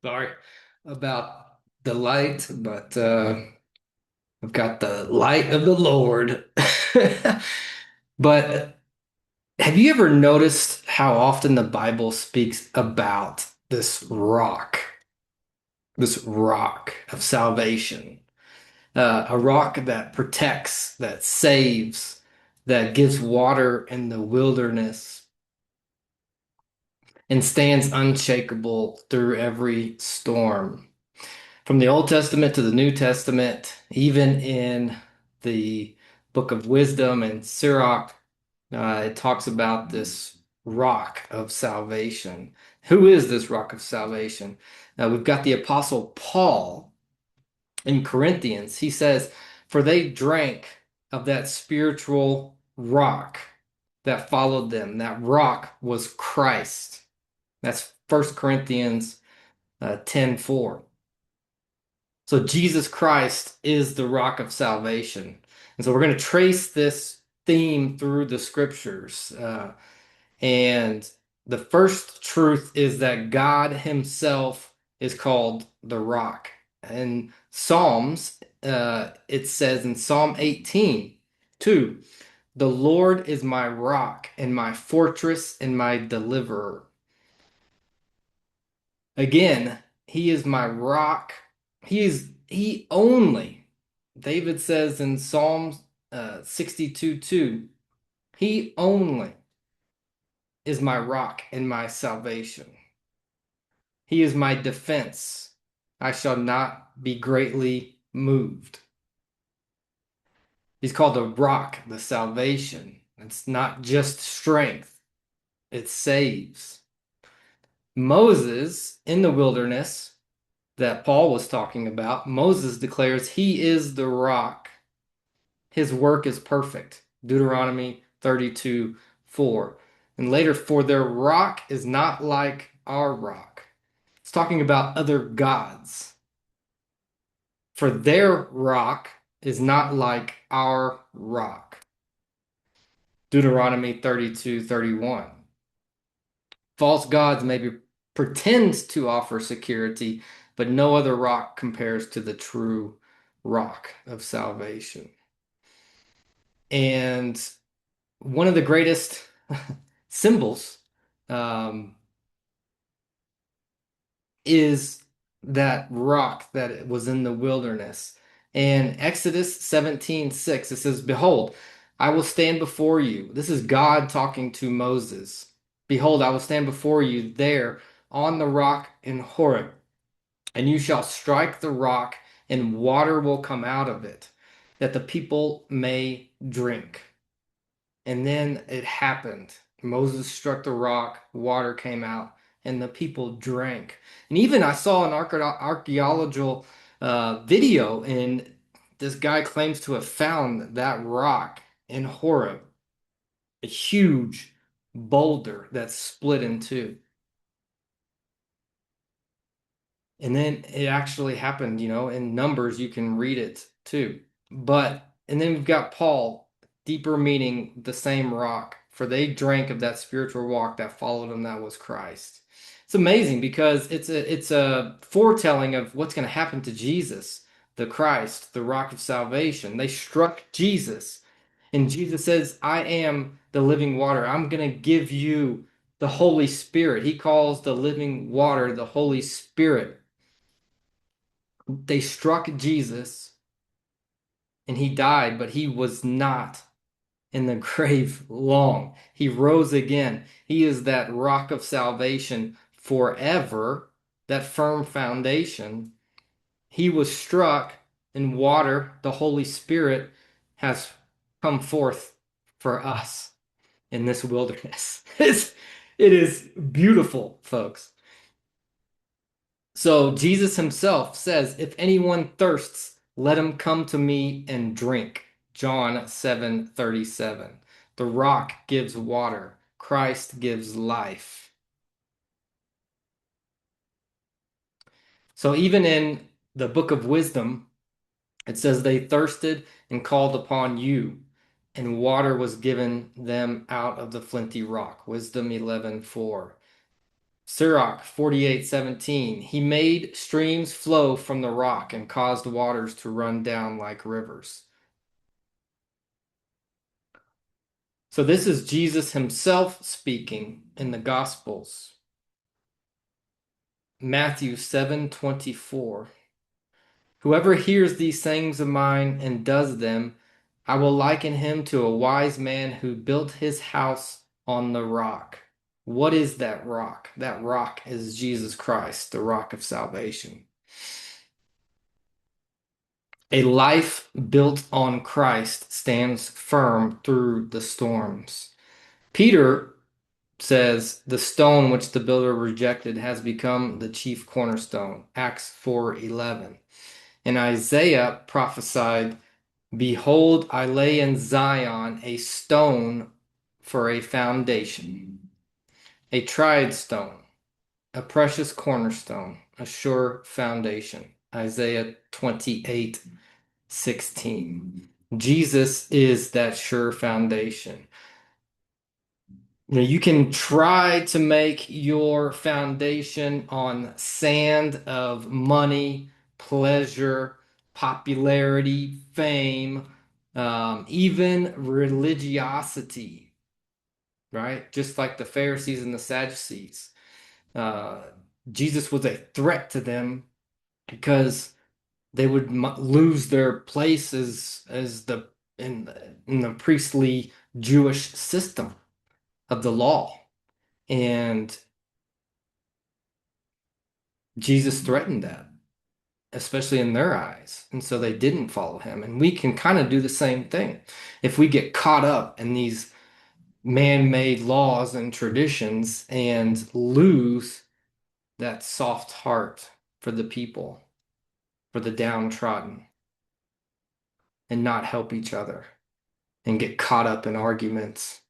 Sorry about the light, but I've got the light of the Lord. But have you ever noticed how often the Bible speaks about this rock of salvation, a rock that protects, that saves, that gives water in the wilderness and stands unshakable through every storm? From the Old Testament to the New Testament, even in the book of wisdom and Sirach, it talks about this rock of salvation. Who is this rock of salvation? We've got the Apostle Paul in Corinthians. He says, "For they drank of that spiritual rock that followed them. That rock was Christ." That's 1 Corinthians 10:4. So Jesus Christ is the rock of salvation. And so we're going to trace this theme through the scriptures. And the first truth is that God himself is called the rock. In Psalms, it says in Psalm 18:2, "The Lord is my rock and my fortress and my deliverer." Again, he is my rock. He only, David says in Psalms 62:2, he only is my rock and my salvation. He is my defense. I shall not be greatly moved. He's called the rock, the salvation. It's not just strength, it saves. Moses in the wilderness that Paul was talking about, Moses declares he is the rock. His work is perfect. Deuteronomy 32:4. And later, for their rock is not like our rock. It's talking about other gods. For their rock is not like our rock. Deuteronomy 32:31. False gods maybe pretend to offer security, but no other rock compares to the true rock of salvation. And one of the greatest symbols um, is that rock that was in the wilderness. In Exodus 17:6, it says, "Behold, I will stand before you." This is God talking to Moses. "Behold, I will stand before you there on the rock in Horeb, and you shall strike the rock, and water will come out of it, that the people may drink." And then it happened. Moses struck the rock, water came out, and the people drank. And even I saw an archaeological video, and this guy claims to have found that rock in Horeb, a huge boulder that's split in two. And then it actually happened, in Numbers, you can read it too. And then we've got Paul, deeper meaning the same rock, for they drank of that spiritual rock that followed them, that was Christ. It's amazing because it's a foretelling of what's going to happen to Jesus, the Christ, the rock of salvation. They struck Jesus, and Jesus says, "I am the living water. I'm going to give you the Holy Spirit." He calls the living water the Holy Spirit. They struck Jesus and he died, but he was not in the grave long. He rose again. He is that rock of salvation forever, that firm foundation. He was struck in water. The Holy Spirit has come forth for us in this wilderness. It is beautiful, folks. So Jesus himself says, "If anyone thirsts, let him come to me and drink." John 7:37. The rock gives water. Christ gives life. So even in the book of wisdom, it says they thirsted and called upon you, and water was given them out of the flinty rock. Wisdom 11:4. Sirach 48:17. He made streams flow from the rock and caused waters to run down like rivers. So this is Jesus himself speaking in the Gospels. Matthew 7:24. Whoever hears these sayings of mine and does them, I will liken him to a wise man who built his house on the rock. What is that rock? That rock is Jesus Christ, the rock of salvation. A life built on Christ stands firm through the storms. Peter says, the stone which the builder rejected has become the chief cornerstone. Acts 4:11. And Isaiah prophesied, behold, I lay in Zion a stone for a foundation, a tried stone, a precious cornerstone, a sure foundation. Isaiah 28:16. Jesus is that sure foundation. You can try to make your foundation on sand of money, pleasure, popularity, fame, even religiosity, right? Just like the Pharisees and the Sadducees. Uh, Jesus was a threat to them because they would lose their place as in the priestly Jewish system of the law. And Jesus threatened that, especially in their eyes. And so they didn't follow him. And we can kind of do the same thing. If we get caught up in these man-made laws and traditions and lose that soft heart for the people, for the downtrodden, and not help each other and get caught up in arguments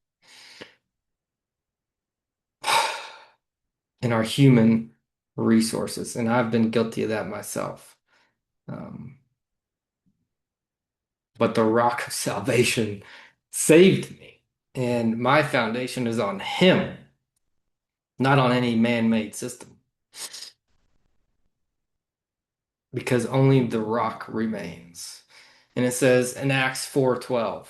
in our human resources. And I've been guilty of that myself. But the rock of salvation saved me. And my foundation is on him, not on any man-made system. Because only the rock remains. And it says in Acts 4:12,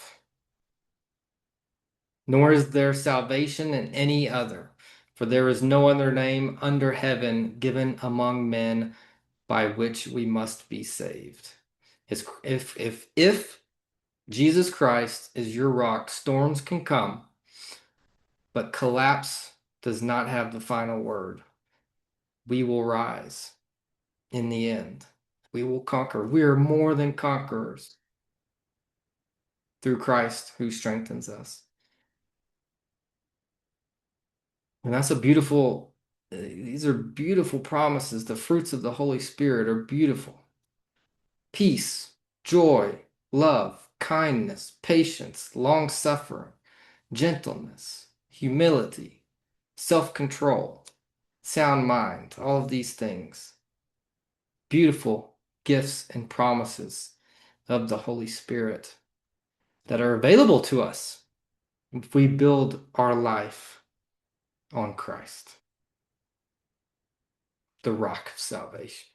nor is there salvation in any other, for there is no other name under heaven given among men by which we must be saved. If Jesus Christ is your rock, storms can come, but collapse does not have the final word. We will rise in the end. We will conquer. We are more than conquerors through Christ who strengthens us. And that's a beautiful, these are beautiful promises. The fruits of the Holy Spirit are beautiful. Peace, joy, love, kindness, patience, long-suffering, gentleness, humility, self-control, sound mind, all of these things. Beautiful gifts and promises of the Holy Spirit that are available to us if we build our life on Christ, the rock of salvation.